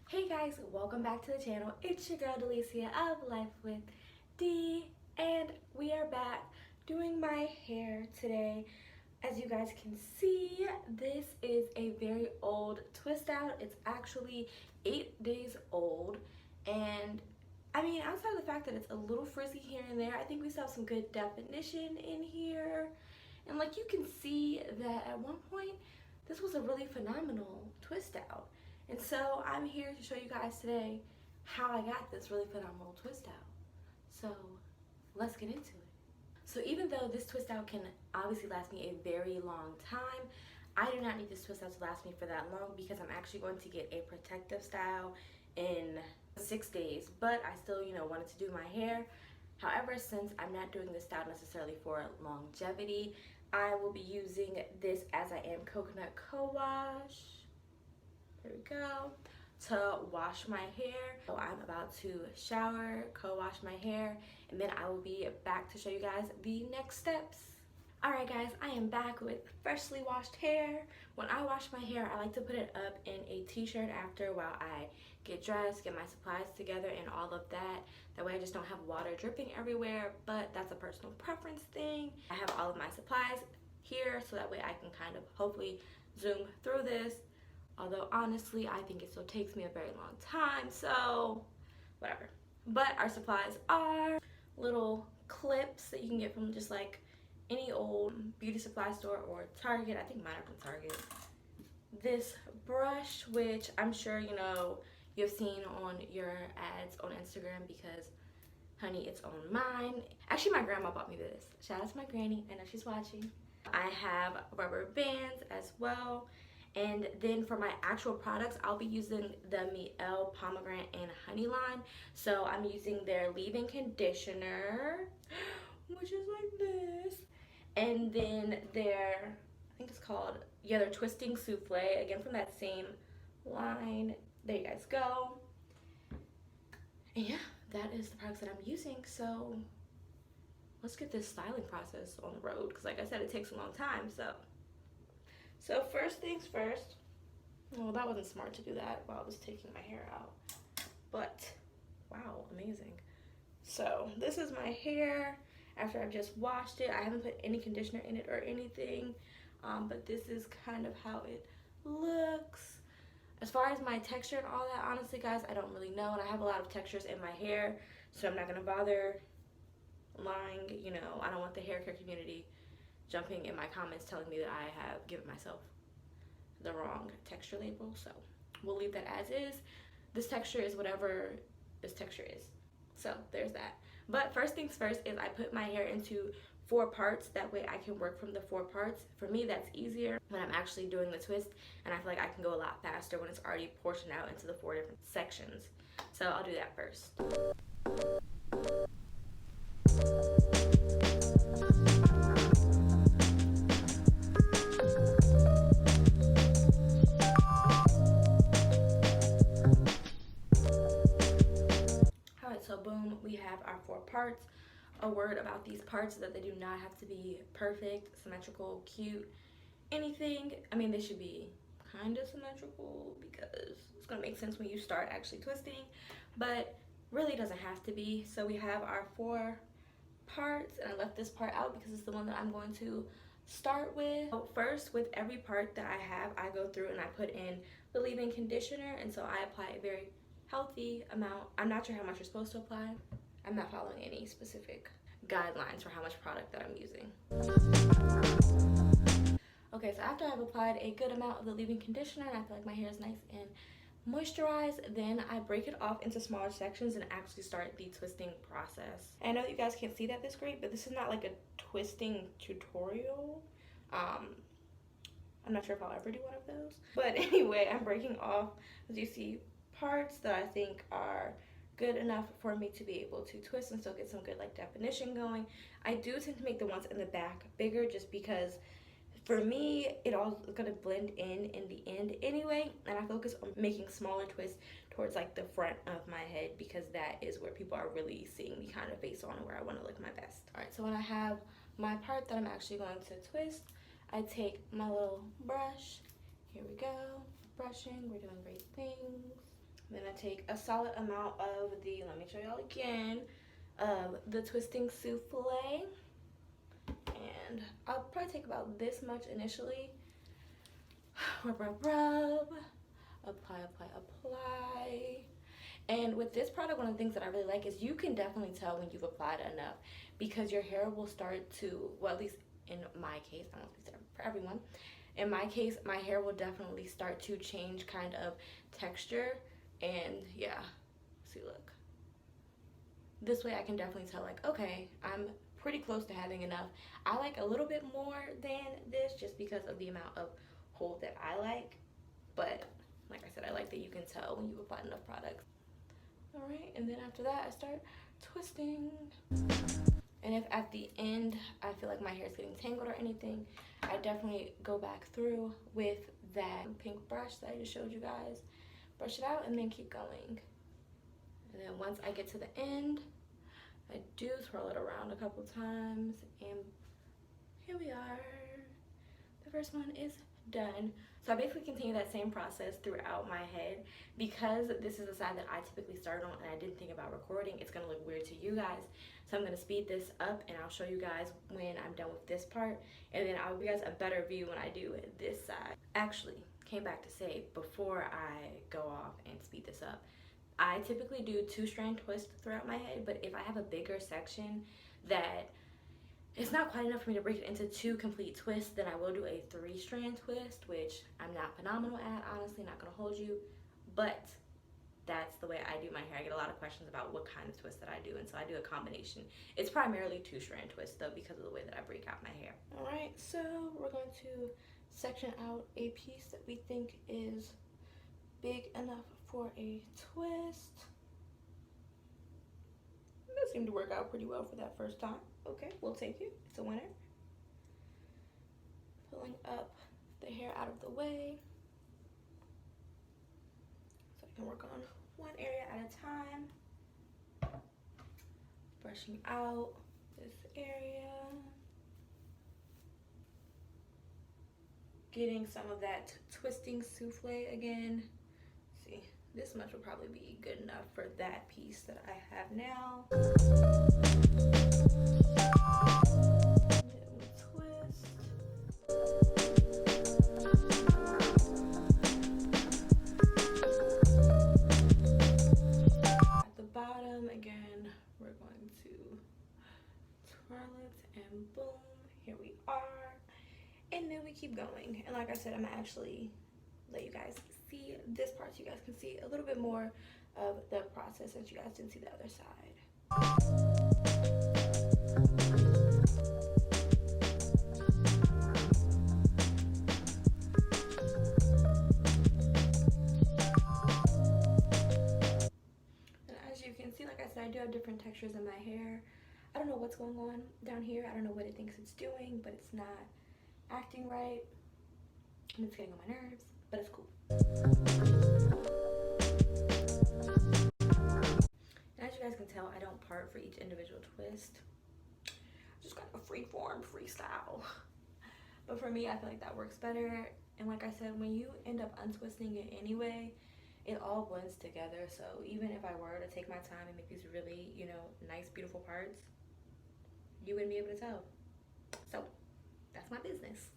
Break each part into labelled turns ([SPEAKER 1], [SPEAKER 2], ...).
[SPEAKER 1] Hey guys, welcome back to the channel. It's your girl Delicia of Life with D, and we are back doing my hair today. As you guys can see, this is a very old twist out. It's actually 8 days old, and I mean, outside of the fact that it's a little frizzy here and there, I think we still have some good definition in here. And like you can see that at one point, this was a really phenomenal twist out. And so I'm here to show you guys today how I got this really phenomenal twist out. So let's get into it. So even though this twist out can obviously last me a very long time, I do not need this twist out to last me for that long because I'm actually going to get a protective style in 6 days. But I still, wanted to do my hair. However, since I'm not doing this style necessarily for longevity, I will be using this as I Am Coconut Cowash. There we go. To wash my hair. So I'm about to shower, co-wash my hair, and then I will be back to show you guys the next steps. Alright guys, I am back with freshly washed hair. When I wash my hair, I like to put it up in a t-shirt after while I get dressed, get my supplies together and all of that. That way I just don't have water dripping everywhere, but that's a personal preference thing. I have all of my supplies here so that way I can kind of hopefully zoom through this. Although honestly, I think it still takes me a very long time, so whatever. But our supplies are little clips that you can get from just like any old beauty supply store or Target. I think mine are from Target. This brush, which I'm sure you've seen on your ads on Instagram because honey, it's on mine. Actually, my grandma bought me this. Shout out to my granny. I know she's watching. I have rubber bands as well. And then for my actual products, I'll be using the Mielle Pomegranate and Honey line. So I'm using their leave-in conditioner, which is like this. And then their, I think it's called, their Twisting Souffle, again from that same line. There you guys go. And yeah, that is the products that I'm using. So let's get this styling process on the road, because like I said, it takes a long time, So first things first, well, that wasn't smart to do that while I was taking my hair out, but wow, amazing. So this is my hair after I've just washed it. I haven't put any conditioner in it or anything, but this is kind of how it looks. As far as my texture and all that, honestly guys, I don't really know, and I have a lot of textures in my hair, so I'm not gonna bother lying. I don't want the hair care community jumping in my comments telling me that I have given myself the wrong texture label, so we'll leave that as is. This texture is whatever this texture is, so there's that. But first things first is I put my hair into 4 parts. That way I can work from the 4 parts. For me, that's easier when I'm actually doing the twist, and I feel like I can go a lot faster when it's already portioned out into the 4 different sections. So I'll do that first. So boom, we have our 4 parts. A word about these parts is that they do not have to be perfect, symmetrical, cute, anything. I mean, they should be kind of symmetrical because it's gonna make sense when you start actually twisting, but really doesn't have to be. So we have our 4 parts, and I left this part out because it's the one that I'm going to start with. So first, with every part that I have, I go through and I put in the leave-in conditioner, and so I apply a very healthy amount. I'm not sure how much you're supposed to apply. I'm not following any specific guidelines for how much product that I'm using. Okay, so after I've applied a good amount of the leave-in conditioner and I feel like my hair is nice and moisturized, then I break it off into smaller sections and actually start the twisting process. And I know that you guys can't see that this great, but this is not like a twisting tutorial. I'm not sure if I'll ever do one of those. But anyway, I'm breaking off, as you see, parts that I think are good enough for me to be able to twist and still get some good like definition going. I do tend to make the ones in the back bigger just because for me it all is going to blend in the end anyway, and I focus on making smaller twists towards like the front of my head because that is where people are really seeing me kind of face on and where I want to look my best. Alright, so when I have my part that I'm actually going to twist, I take my little brush. Here we go, brushing, we're doing great things. Then I take a solid amount of the, let me show y'all again, the twisting souffle. And I'll probably take about this much initially. Rub, rub, rub. Apply, apply, apply. And with this product, one of the things that I really like is you can definitely tell when you've applied enough, because your hair will start to, well, at least in my case, I don't know if for everyone. In my case, my hair will definitely start to change kind of texture. And yeah, see, look. This way I can definitely tell, like, okay, I'm pretty close to having enough. I like a little bit more than this just because of the amount of hold that I like. But like I said, I like that you can tell when you've applied enough product. All right, and then after that, I start twisting. And if at the end I feel like my hair is getting tangled or anything, I definitely go back through with that pink brush that I just showed you guys. Brush it out and then keep going. And then once I get to the end, I do swirl it around a couple times, and here we are. The first one is done. So I basically continue that same process throughout my head. Because this is the side that I typically start on and I didn't think about recording, it's gonna look weird to you guys. So I'm gonna speed this up and I'll show you guys when I'm done with this part, and then I'll give you guys a better view when I do this side. Actually, came back to say before I go off and speed this up, I typically do 2-strand twists throughout my head, but if I have a bigger section that it's not quite enough for me to break it into 2 complete twists, then I will do a 3-strand twist, which I'm not phenomenal at, honestly, not gonna hold you, but that's the way I do my hair. I get a lot of questions about what kind of twist that I do, and so I do a combination. It's primarily 2-strand twists though, because of the way that I break out my hair. All right, so we're going to section out a piece that we think is big enough for a twist. That seemed to work out pretty well for that first time. Okay, we'll take it. It's a winner. Pulling up the hair out of the way so I can work on one area at a time. Brushing out this area. Getting some of that twisting souffle again. See, this much will probably be good enough for that piece that I have now. Twist. At the bottom, again, we're going to twirl it and boom, here we are. And then we keep going. And like I said, I'm gonna actually let you guys see this part so you guys can see a little bit more of the process since you guys didn't see the other side. And as you can see, like I said, I do have different textures in my hair. I don't know what's going on down here. I don't know what it thinks it's doing, but it's not acting right. And it's getting on my nerves, but it's cool. And as you guys can tell, I don't part for each individual twist. Just kind of free-form, freestyle. But for me, I feel like that works better. And like I said, when you end up untwisting it anyway, it all blends together. So even if I were to take my time and make these really, you know, nice, beautiful parts, you wouldn't be able to tell. So that's my business.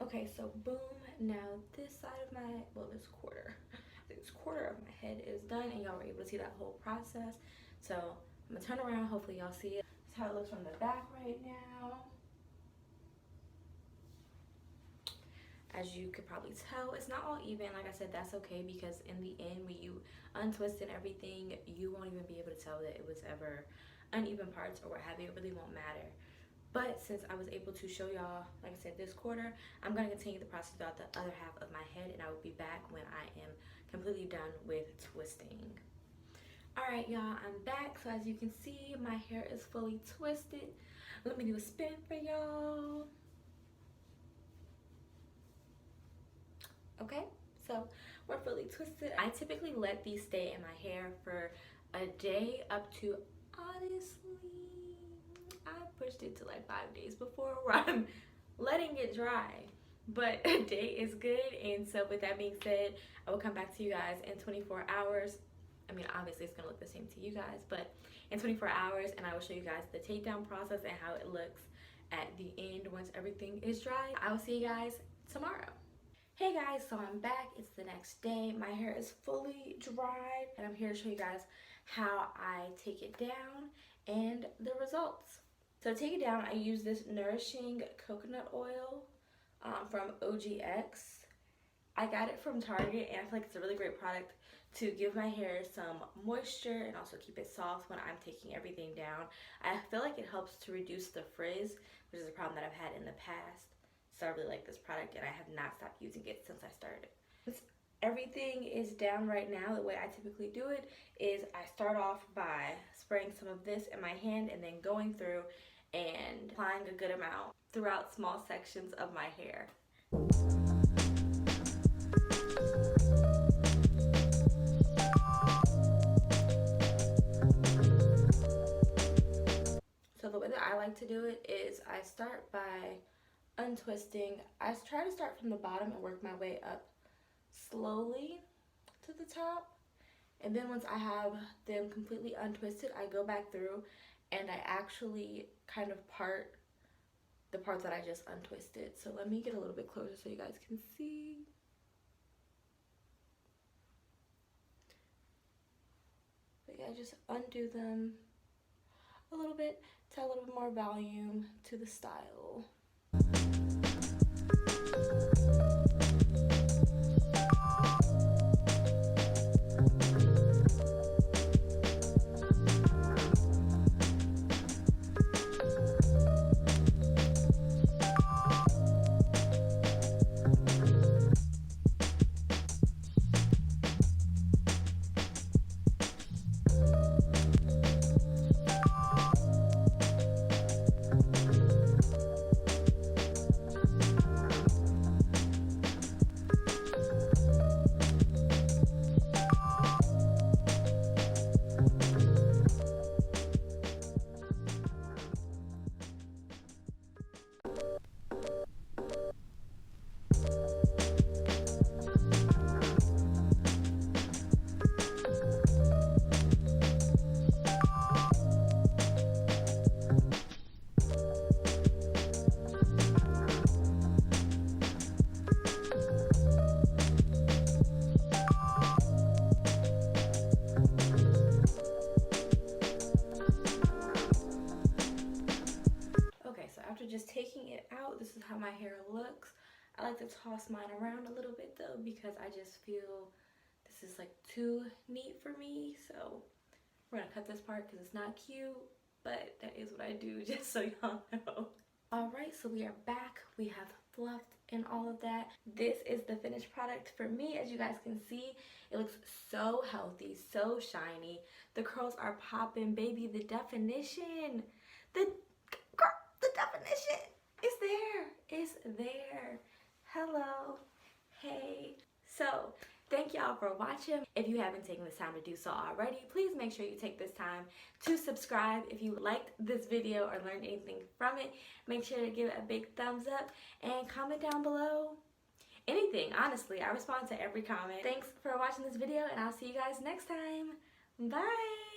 [SPEAKER 1] Okay, so boom, now this side of my, well, this quarter of my head is done, and y'all were able to see that whole process. So I'm gonna turn around, hopefully y'all see it. That's how it looks from the back right now. As you could probably tell, it's not all even. Like I said, that's okay, because in the end, when you untwist and everything, you won't even be able to tell that it was ever uneven parts or what have you. It really won't matter. But since I was able to show y'all, like I said, this quarter, I'm going to continue the process throughout the other half of my head, and I will be back when I am completely done with twisting. Alright, y'all, I'm back. So as you can see, my hair is fully twisted. Let me do a spin for y'all. Okay, so we're fully twisted. I typically let these stay in my hair for a day up to, honestly, pushed it to like 5 days before where I'm letting it dry. But a day is good, and so with that being said, I will come back to you guys in 24 hours. I mean, obviously it's gonna look the same to you guys, but in 24 hours, and I will show you guys the takedown process and how it looks at the end once everything is dry. I will see you guys tomorrow. Hey guys, so I'm back. It's the next day. My hair is fully dried, and I'm here to show you guys how I take it down and the results. So to take it down, I use this Nourishing coconut oil from OGX. I got it from Target, and I feel like it's a really great product to give my hair some moisture and also keep it soft when I'm taking everything down. I feel like it helps to reduce the frizz, which is a problem that I've had in the past. So I really like this product, and I have not stopped using it since I started. Since everything is down right now, the way I typically do it is I start off by spraying some of this in my hand and then going through and applying a good amount throughout small sections of my hair. So the way that I like to do it is I start by untwisting. I try to start from the bottom and work my way up slowly to the top. And then once I have them completely untwisted, I go back through and I actually kind of part the parts that I just untwisted. So let me get a little bit closer so you guys can see. But yeah, just undo them a little bit to add a little bit more volume to the style. Just taking it out, this is how my hair looks. I like to toss mine around a little bit though, because I just feel this is like too neat for me. So we're gonna cut this part because it's not cute, but that is what I do, just so y'all know. All right, so we are back. We have fluffed and all of that. This is the finished product for me. As you guys can see, it looks so healthy, so shiny. The curls are popping, baby. The definition, the definition is there. It's there. Hello. Hey. So thank y'all for watching. If you haven't taken this time to do so already, please make sure you take this time to subscribe. If you liked this video or learned anything from it, make sure to give it a big thumbs up and comment down below anything. Honestly, I respond to every comment. Thanks for watching this video, and I'll see you guys next time. Bye.